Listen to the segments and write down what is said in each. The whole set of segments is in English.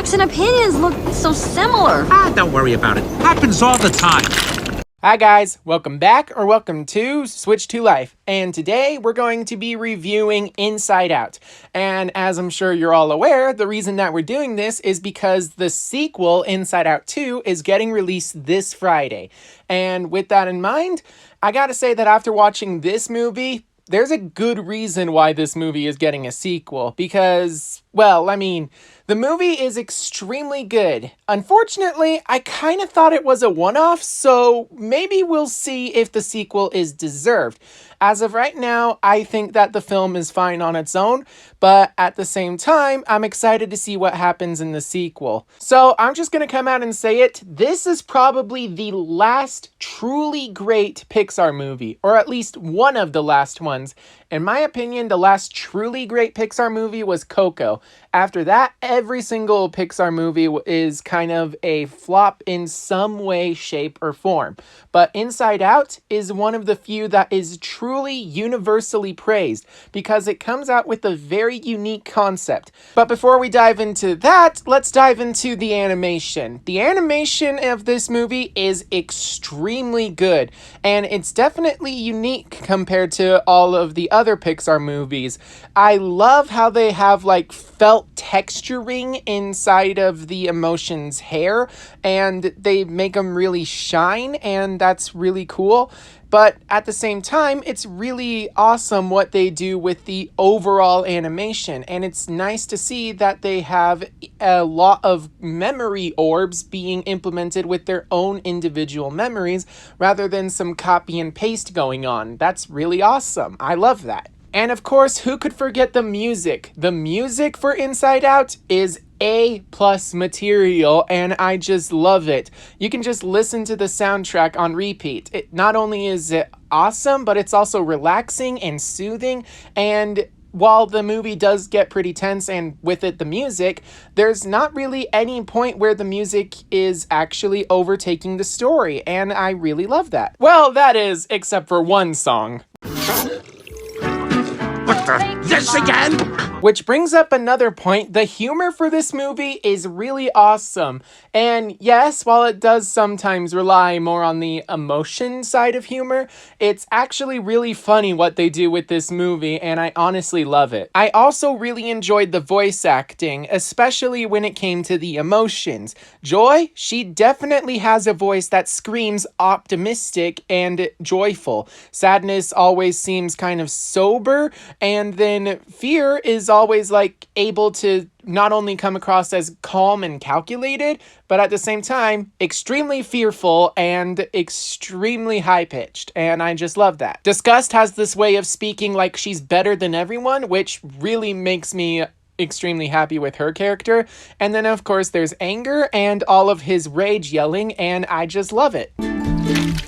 facts and opinions look so similar. Don't worry about it. Happens all the time. Hi guys, welcome back or welcome to Switch to Life, and today we're going to be reviewing Inside Out. And as I'm sure you're all aware, the reason that we're doing this is because the sequel, Inside Out 2, is getting released this Friday. And with that in mind, I gotta say that after watching this movie, there's a good reason why this movie is getting a sequel, because, well, I mean, the movie is extremely good. Unfortunately, I kind of thought it was a one-off, so maybe we'll see if the sequel is deserved. As of right now, I think that the film is fine on its own, but at the same time, I'm excited to see what happens in the sequel. So I'm just going to come out and say it. This is probably the last truly great Pixar movie, or at least one of the last ones. In my opinion, the last truly great Pixar movie was Coco. After that, every single Pixar movie is kind of a flop in some way, shape, or form. But Inside Out is one of the few that is truly universally praised because it comes out with a very unique concept. But before we dive into that, let's dive into the animation. The animation of this movie is extremely good, and it's definitely unique compared to all of the other Pixar movies. I love how they have like felt texturing inside of the emotions' hair, and they make them really shine, and that's really cool. But at the same time, it's really awesome what they do with the overall animation. And it's nice to see that they have a lot of memory orbs being implemented with their own individual memories rather than some copy and paste going on. That's really awesome. I love that. And of course, who could forget the music? The music for Inside Out is A+ material, and I just love it. You can just listen to the soundtrack on repeat. It not only is it awesome, but it's also relaxing and soothing. And while the movie does get pretty tense, and with it the music, there's not really any point where the music is actually overtaking the story, and I really love that. Well, that is, except for one song. This again? Which brings up another point. The humor for this movie is really awesome. And yes, while it does sometimes rely more on the emotion side of humor, it's actually really funny what they do with this movie, and I honestly love it. I also really enjoyed the voice acting, especially when it came to the emotions. Joy, she definitely has a voice that screams optimistic and joyful. Sadness always seems kind of sober, and then fear is always like able to not only come across as calm and calculated, but at the same time, extremely fearful and extremely high-pitched, and I just love that. Disgust has this way of speaking like she's better than everyone, which really makes me extremely happy with her character. And then of course there's Anger and all of his rage yelling, and I just love it.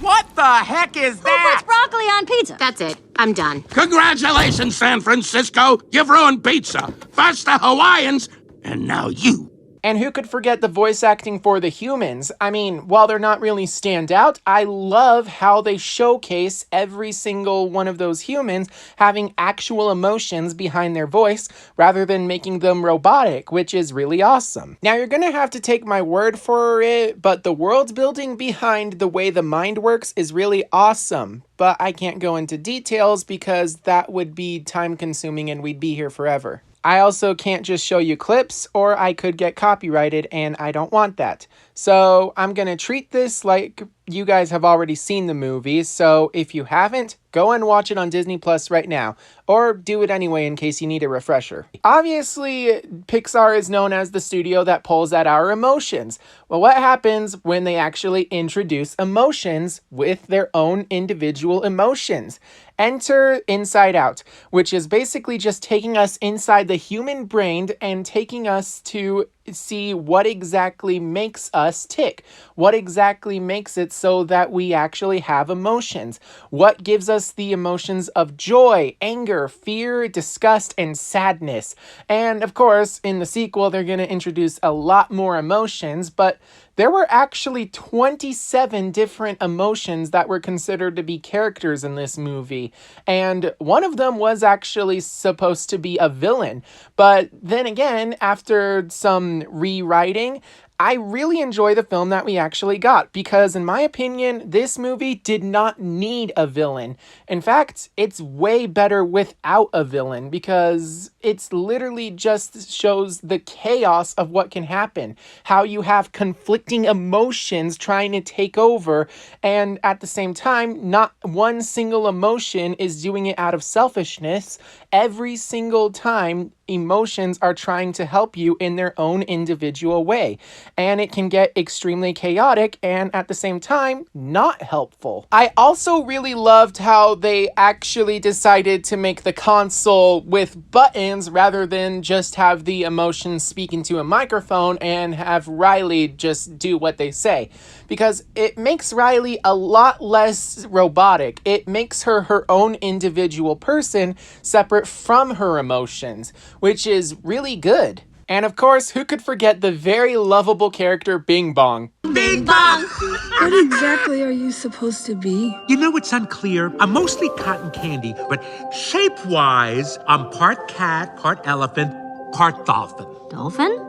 What the heck is Who that? puts broccoli on pizza? That's it. I'm done. Congratulations, San Francisco. You've ruined pizza. First the Hawaiians, and now you. And who could forget the voice acting for the humans? I mean, while they're not really stand out, I love how they showcase every single one of those humans having actual emotions behind their voice rather than making them robotic, which is really awesome. Now, you're gonna have to take my word for it, but the world building behind the way the mind works is really awesome. But I can't go into details because that would be time consuming and we'd be here forever. I also can't just show you clips or I could get copyrighted, and I don't want that. So I'm gonna treat this like you guys have already seen the movie, so if you haven't, go and watch it on Disney Plus right now, or do it anyway in case you need a refresher. Obviously, Pixar is known as the studio that pulls at our emotions. Well, what happens when they actually introduce emotions with their own individual emotions? Enter Inside Out, which is basically just taking us inside the human brain and taking us to see what exactly makes us tick. What exactly makes it so that we actually have emotions? What gives us the emotions of joy, anger, fear, disgust, and sadness? And of course, in the sequel, they're going to introduce a lot more emotions, but there were actually 27 different emotions that were considered to be characters in this movie. And one of them was actually supposed to be a villain. But then again, after some rewriting, I really enjoy the film that we actually got because, in my opinion, this movie did not need a villain. In fact, it's way better without a villain because it's literally just shows the chaos of what can happen, how you have conflicting emotions trying to take over, and at the same time, not one single emotion is doing it out of selfishness. Every single time, emotions are trying to help you in their own individual way. And it can get extremely chaotic and at the same time, not helpful. I also really loved how they actually decided to make the console with buttons rather than just have the emotions speak into a microphone and have Riley just do what they say. Because it makes Riley a lot less robotic. It makes her her own individual person separate from her emotions, which is really good. And of course, who could forget the very lovable character Bing Bong? Bing Bong! What exactly are you supposed to be? You know, it's unclear. I'm mostly cotton candy, but shape-wise, I'm part cat, part elephant, part dolphin. Dolphin?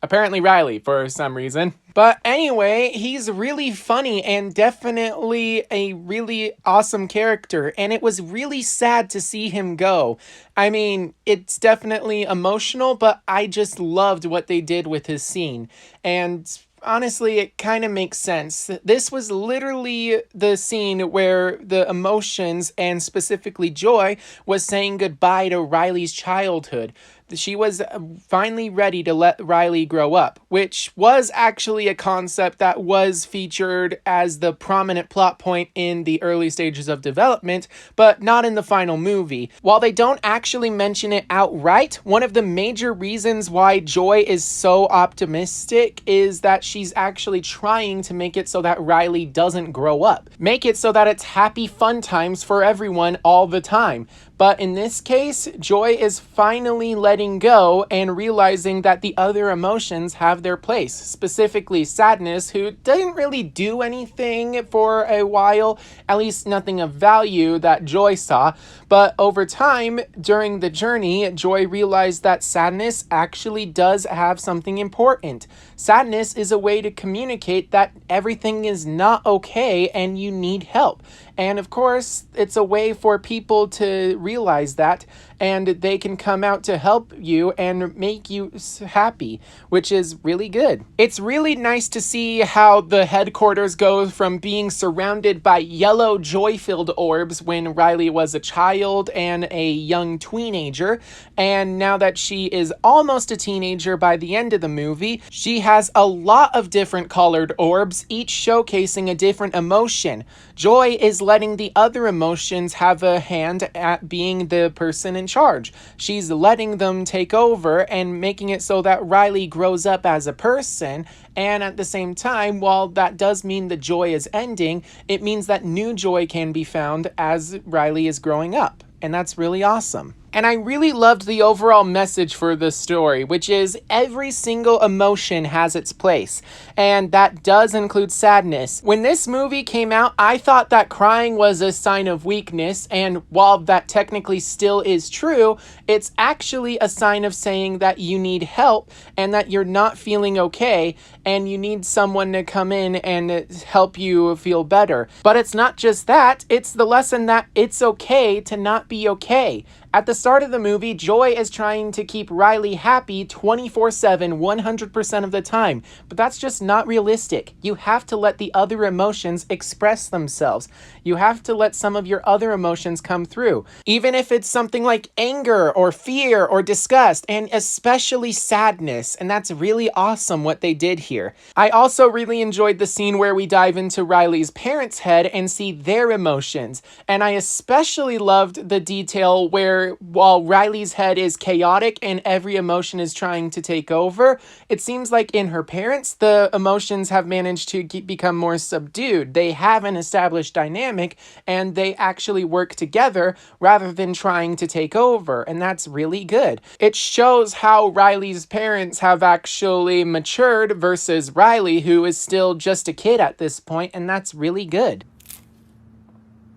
Apparently Riley, for some reason. But anyway, he's really funny and definitely a really awesome character, and it was really sad to see him go. I mean, it's definitely emotional, but I just loved what they did with his scene. And honestly, it kind of makes sense. This was literally the scene where the emotions, and specifically Joy, was saying goodbye to Riley's childhood. She was finally ready to let Riley grow up, which was actually a concept that was featured as the prominent plot point in the early stages of development, but not in the final movie. While they don't actually mention it outright, one of the major reasons why Joy is so optimistic is that she's actually trying to make it so that Riley doesn't grow up. Make it so that it's happy fun times for everyone all the time. But in this case, Joy is finally letting go and realizing that the other emotions have their place, specifically sadness, who didn't really do anything for a while, at least nothing of value that Joy saw. But over time, during the journey, Joy realized that sadness actually does have something important. Sadness is a way to communicate that everything is not okay and you need help. And of course, it's a way for people to realize that, and they can come out to help you and make you happy, which is really good. It's really nice to see how the headquarters goes from being surrounded by yellow joy-filled orbs when Riley was a child and a young teenager, and now that she is almost a teenager by the end of the movie, she has a lot of different colored orbs, each showcasing a different emotion. Joy is letting the other emotions have a hand at being the person in charge. She's letting them take over and making it so that Riley grows up as a person, and at the same time, while that does mean the joy is ending, it means that new joy can be found as Riley is growing up, and that's really awesome. And I really loved the overall message for this story, which is every single emotion has its place, and that does include sadness. When this movie came out, I thought that crying was a sign of weakness, and while that technically still is true, it's actually a sign of saying that you need help and that you're not feeling okay, and you need someone to come in and help you feel better. But it's not just that, it's the lesson that it's okay to not be okay. At the start of the movie, Joy is trying to keep Riley happy 24/7, 100% of the time, but that's just not realistic. You have to let the other emotions express themselves. You have to let some of your other emotions come through, even if it's something like anger or fear or disgust, and especially sadness, and that's really awesome what they did here. I also really enjoyed the scene where we dive into Riley's parents' head and see their emotions, and I especially loved the detail where where while Riley's head is chaotic and every emotion is trying to take over, it seems like in her parents, the emotions have managed to become more subdued. They have an established dynamic and they actually work together rather than trying to take over. And that's really good. It shows how Riley's parents have actually matured versus Riley, who is still just a kid at this point, and that's really good.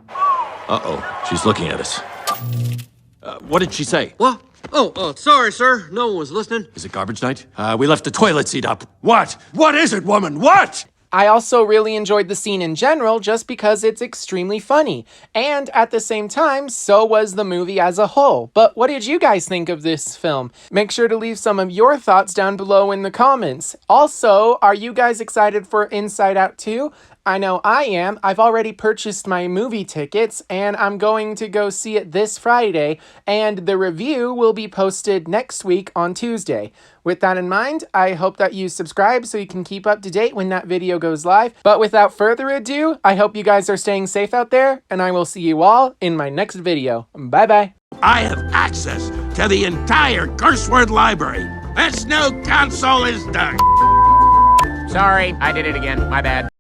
Uh-oh, she's looking at us. What did she say? What? Oh, sorry, sir. No one was listening. Is it garbage night? We left the toilet seat up. What? What is it, woman? What? I also really enjoyed the scene in general just because it's extremely funny. And at the same time, so was the movie as a whole. But what did you guys think of this film? Make sure to leave some of your thoughts down below in the comments. Also, are you guys excited for Inside Out 2? I know I am. I've already purchased my movie tickets and I'm going to go see it this Friday, and the review will be posted next week on Tuesday. With that in mind, I hope that you subscribe so you can keep up to date when that video goes live. But without further ado, I hope you guys are staying safe out there, and I will see you all in my next video. Bye bye. I have access to the entire curse word library. This new console is done. Sorry, I did it again. My bad.